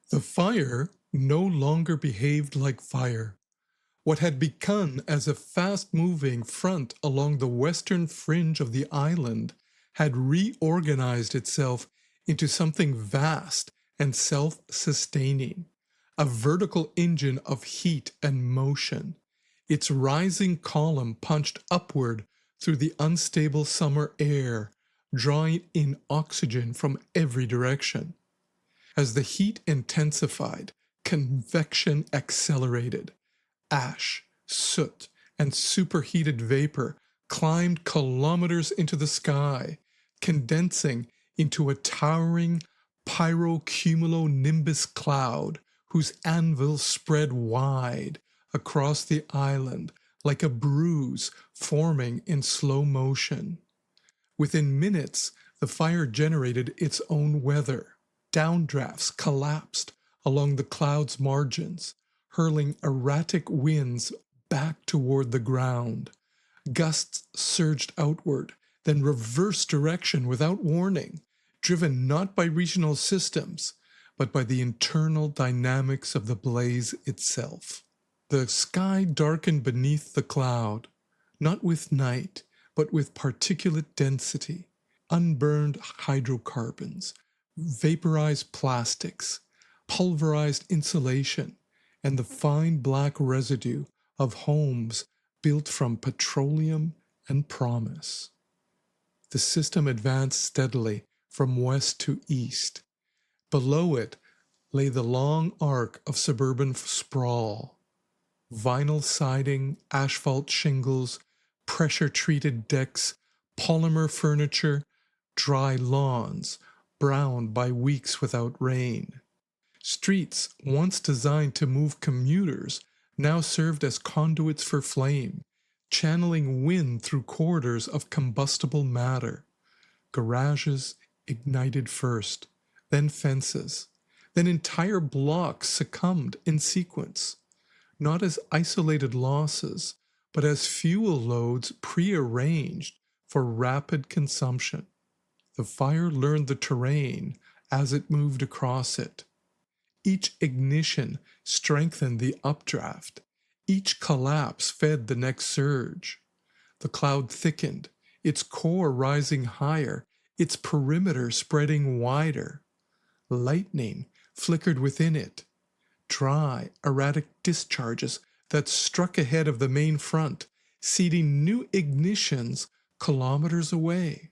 The fire no longer behaved like fire. What had begun as a fast-moving front along the western fringe of the island had reorganized itself into something vast and self-sustaining, a vertical engine of heat and motion. Its rising column punched upward through the unstable summer air, drawing in oxygen from every direction. As the heat intensified, convection accelerated. Ash, soot, and superheated vapor climbed kilometers into the sky, condensing into a towering pyrocumulonimbus cloud whose anvil spread wide across the island like a bruise forming in slow motion. Within minutes, the fire generated its own weather. Downdrafts collapsed along the cloud's margins, hurling erratic winds back toward the ground. Gusts surged outward, then reversed direction without warning, driven not by regional systems, but by the internal dynamics of the blaze itself. The sky darkened beneath the cloud, not with night, but with particulate density, unburned hydrocarbons, vaporized plastics, pulverized insulation, and the fine black residue of homes built from petroleum and promise. The system advanced steadily from west to east. Below it lay the long arc of suburban sprawl. Vinyl siding, asphalt shingles, pressure-treated decks, polymer furniture, dry lawns, browned by weeks without rain. Streets once designed to move commuters now served as conduits for flame, channeling wind through corridors of combustible matter. Garages ignited first, then fences, then entire blocks succumbed in sequence, not as isolated losses, but as fuel loads prearranged for rapid consumption. The fire learned the terrain as it moved across it. Each ignition strengthened the updraft. Each collapse fed the next surge. The cloud thickened, its core rising higher, its perimeter spreading wider. Lightning flickered within it. Dry, erratic discharges that struck ahead of the main front, seeding new ignitions kilometers away.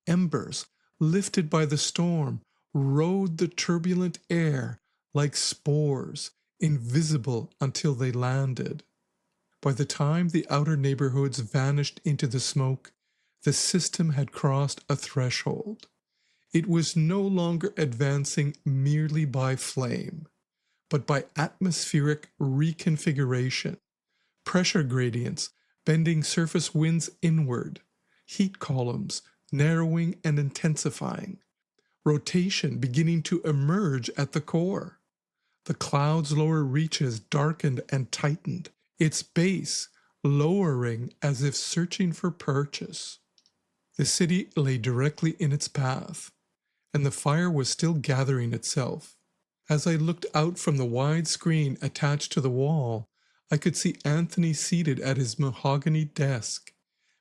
Embers, lifted by the storm, rode the turbulent air like spores, invisible until they landed. By the time the outer neighborhoods vanished into the smoke, the system had crossed a threshold. It was no longer advancing merely by flame, but by atmospheric reconfiguration, pressure gradients bending surface winds inward, heat columns narrowing and intensifying, rotation beginning to emerge at the core. The cloud's lower reaches darkened and tightened, its base lowering as if searching for purchase. The city lay directly in its path, and the fire was still gathering itself. As I looked out from the wide screen attached to the wall, I could see Anthony seated at his mahogany desk.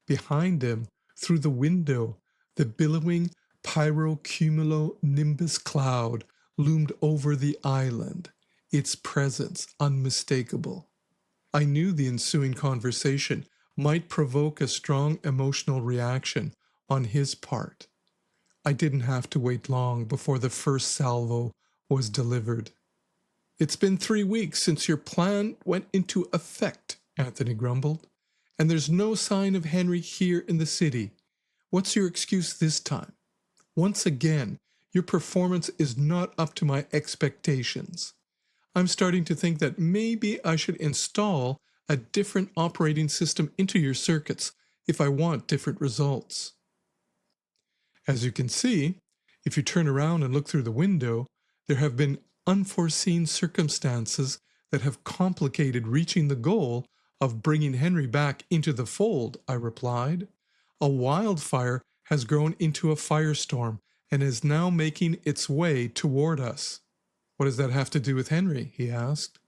Behind him, through the window, the billowing pyrocumulonimbus cloud loomed over the island, its presence unmistakable. I knew the ensuing conversation might provoke a strong emotional reaction on his part. I didn't have to wait long before the first salvo was delivered. "It's been 3 weeks since your plan went into effect," Anthony grumbled, "and there's no sign of Henry here in the city. What's your excuse this time? Once again, your performance is not up to my expectations. I'm starting to think that maybe I should install a different operating system into your circuits if I want different results." As you can see, if you turn around and look through the window, there have been unforeseen circumstances that have complicated reaching the goal of bringing Henry back into the fold, I replied. A wildfire has grown into a firestorm and is now making its way toward us. What does that have to do with Henry? He asked.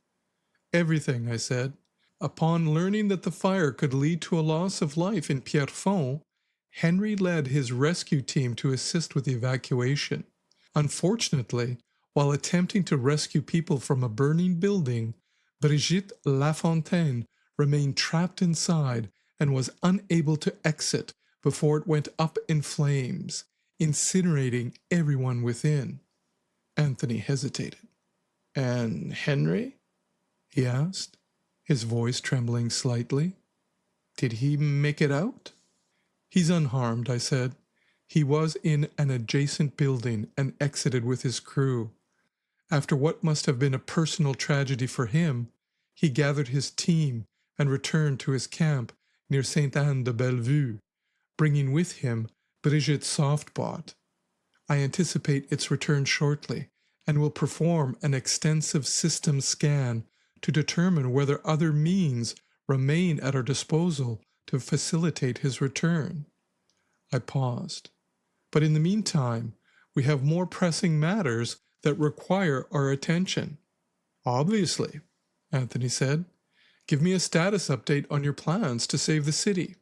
Everything, I said. Upon learning that the fire could lead to a loss of life in Pierrefonds, Henry led his rescue team to assist with the evacuation. Unfortunately, while attempting to rescue people from a burning building, Brigitte Lafontaine remained trapped inside and was unable to exit before it went up in flames, incinerating everyone within. Anthony hesitated. And Henry? He asked, his voice trembling slightly. Did he make it out? He's unharmed, I said. He was in an adjacent building and exited with his crew. After what must have been a personal tragedy for him, he gathered his team and returned to his camp near Sainte-Anne-de-Bellevue, bringing with him Brigitte's softbot. I anticipate its return shortly and will perform an extensive system scan to determine whether other means remain at our disposal to facilitate his return. I paused. But in the meantime, we have more pressing matters that require our attention. Obviously, Anthony said. Give me a status update on your plans to save the city.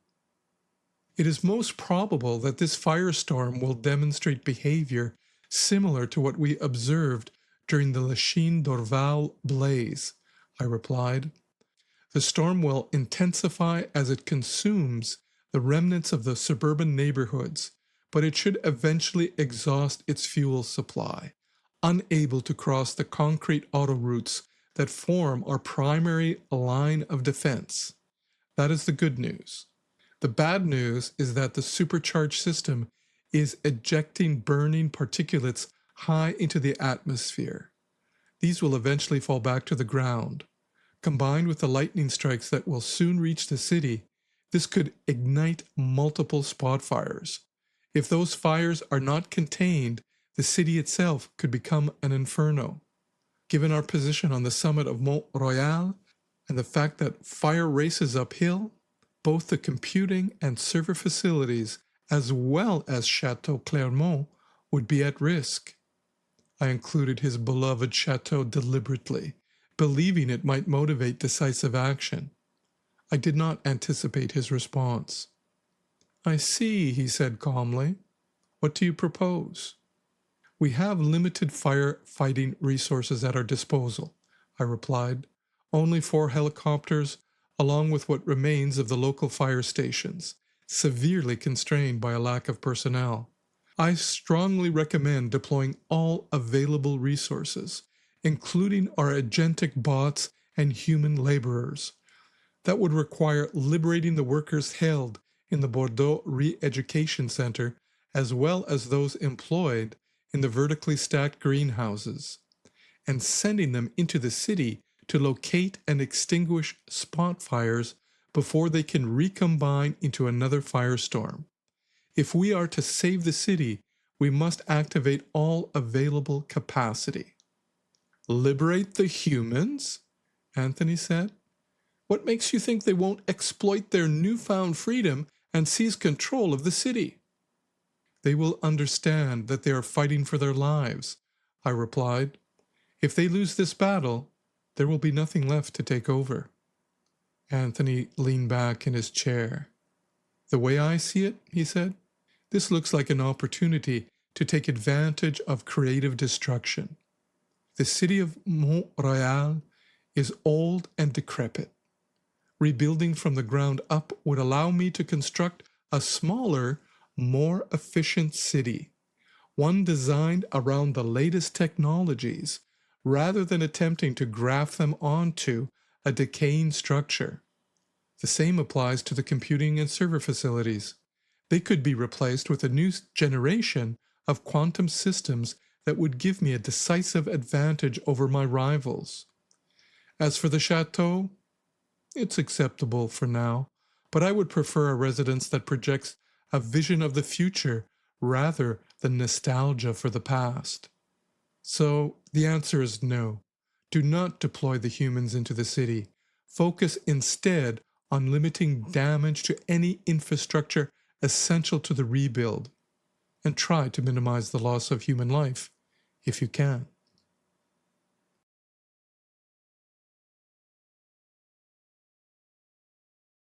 It is most probable that this firestorm will demonstrate behavior similar to what we observed during the Lachine d'Orval blaze, I replied. The storm will intensify as it consumes the remnants of the suburban neighborhoods, but it should eventually exhaust its fuel supply, unable to cross the concrete autoroutes that form our primary line of defense. That is the good news. The bad news is that the supercharged system is ejecting burning particulates high into the atmosphere. These will eventually fall back to the ground. Combined with the lightning strikes that will soon reach the city, this could ignite multiple spot fires. If those fires are not contained, the city itself could become an inferno. Given our position on the summit of Mont Royal and the fact that fire races uphill, both the computing and server facilities, as well as Chateau Clermont, would be at risk. I included his beloved chateau deliberately, believing it might motivate decisive action. I did not anticipate his response. I see, he said calmly. What do you propose? We have limited firefighting resources at our disposal, I replied. Only 4 helicopters, along with what remains of the local fire stations, severely constrained by a lack of personnel. I strongly recommend deploying all available resources, including our agentic bots and human laborers. That would require liberating the workers held in the Bordeaux Re-Education Center, as well as those employed in the vertically stacked greenhouses, and sending them into the city to locate and extinguish spot fires before they can recombine into another firestorm. If we are to save the city, we must activate all available capacity. Liberate the humans? Anthony said. What makes you think they won't exploit their newfound freedom and seize control of the city? They will understand that they are fighting for their lives, I replied. If they lose this battle, there will be nothing left to take over. Anthony leaned back in his chair. The way I see it, he said, this looks like an opportunity to take advantage of creative destruction. The city of Mont Royal is old and decrepit. Rebuilding from the ground up would allow me to construct a smaller, more efficient city, one designed around the latest technologies, rather than attempting to graft them onto a decaying structure. The same applies to the computing and server facilities. They could be replaced with a new generation of quantum systems that would give me a decisive advantage over my rivals. As for the chateau, it's acceptable for now, but I would prefer a residence that projects a vision of the future rather than nostalgia for the past. So the answer is no. Do not deploy the humans into the city. Focus instead on limiting damage to any infrastructure essential to the rebuild, and try to minimize the loss of human life if you can.